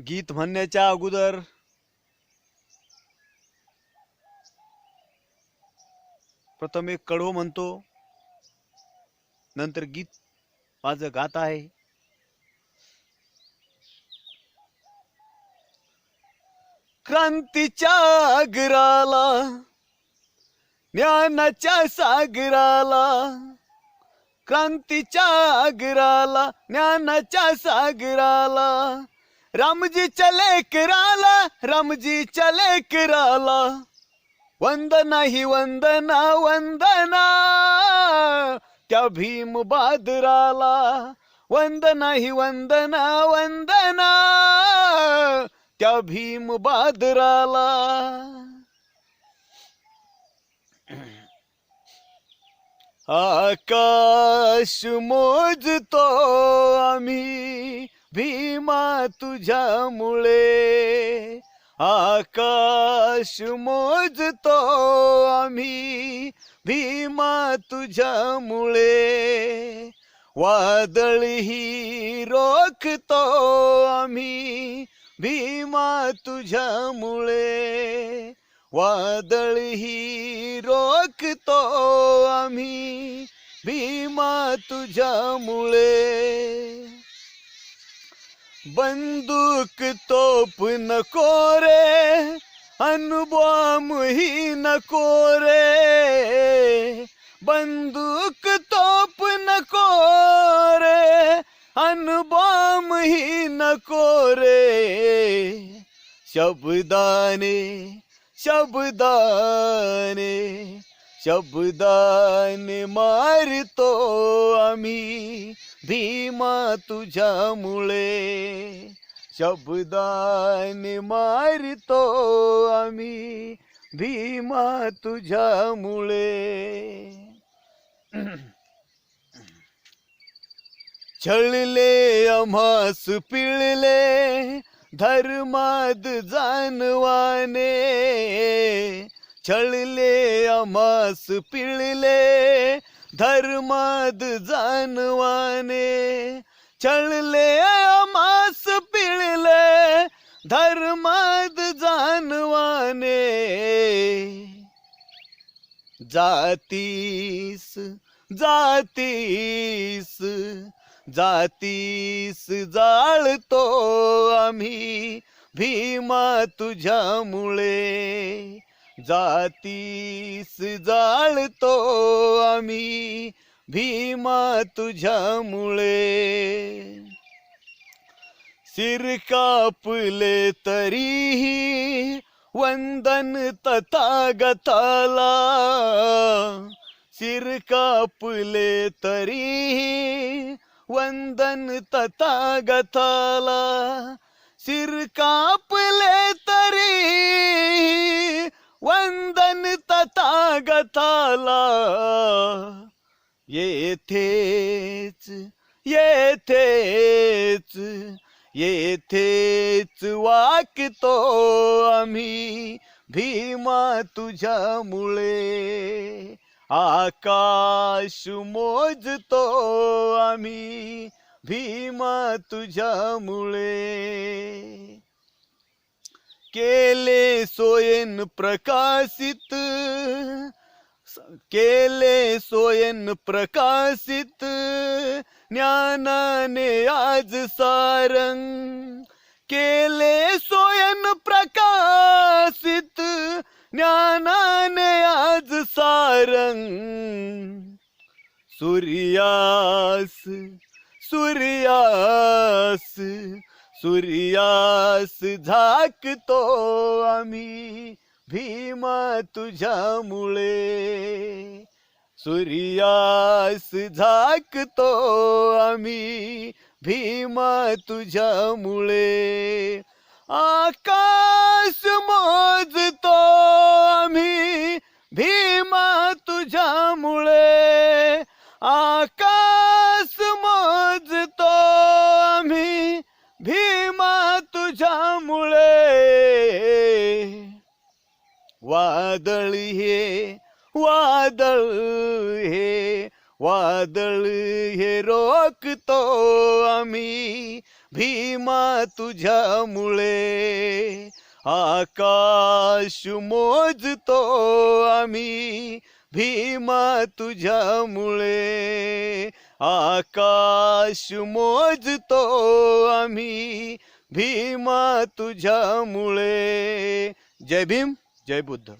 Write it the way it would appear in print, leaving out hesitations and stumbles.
गीत म्हणण्याच्या अगोदर प्रथम एक कडवं म्हणतो, नंतर गीत माझं गात आहे. क्रांतीच्या आग्राला, ज्ञानाच्या सागराला, क्रांतीच्या आग्राला, ज्ञानाच्या सागराला, रामजीच्या लेकराला, रामजीच्या लेकराला, वंदना ही वंदना वंदना त्या भीम बहादुराला, वंदना ही वंदना वंदना त्या भीम बहादुराला. आकाश मोजतो आम्ही भीमा तुझ्यामुळे, आकाश मोजतो आम्ही भीमा तुझ्यामुळे, वादळही रोखतो आम्ही भीमा तुझ्यामुळे, वादळही रोखतो आम्ही भीमा तुझ्यामुळे. बंदूक तोप नको रे, अणुबॉम्ब ही नको रे, बंदूक तोप नको रे, अणुबॉम्ब ही नको रे, शब्दाने शब्दाने शब्दाने मारतो आम्ही भीमा तुझ्यामुळे, शब्दाने मारतो आम्ही भीमा तुझ्यामुळे. छळले आम्हास पिळले धर्माद जानवाने, छळले आम्हास पिळले धर्माद जानवाने, छळले आम्हास पिळले धर्माद जानवाने, जातीस जातीस जातीस जाळतो आम्ही भीमा तुझ्यामुळे, जातीस जाळतो आम्ही भीमा तुझ्यामुळे. शिर कापले तरीही वंदन तथागताला, शिर कापले तरीही वंदन तथागताला, शिर कापले तरी वंदन तथागताला. येथेच येथेच येथेच वाकतो आम्ही भीमा तुझ्यामुळे, आकाश मोजतो आम्ही भीमा तुझ्यामुळे. केले सोयन प्रकाशित, केले सोयन प्रकाशित ज्ञानाने आज सारंग, केले सोयन प्रकाशित ज्ञानाने आज सारंग. सूर्यास सूर्यास सूर्यास झाकतो आम्ही भीमा तुझ्यामुळे, सूर्यास झाकतो आम्ही भीमा तुझ्यामुळे. आकाश मोजतो आम्ही भीमा तुझ्यामुळे, आकाश मोजतो आम्ही भीमा तुझ्यामुळे. वादळ हे वादळ हे वादळ हे रोखतो आम्ही भीमा तुझ्यामुळे. आकाश मोजतो आम्ही भीमा तुझ्यामुळे. आकाश मोजतो आम्ही भीमा तुझ्यामुळे. जय भीम, जय बुद्ध.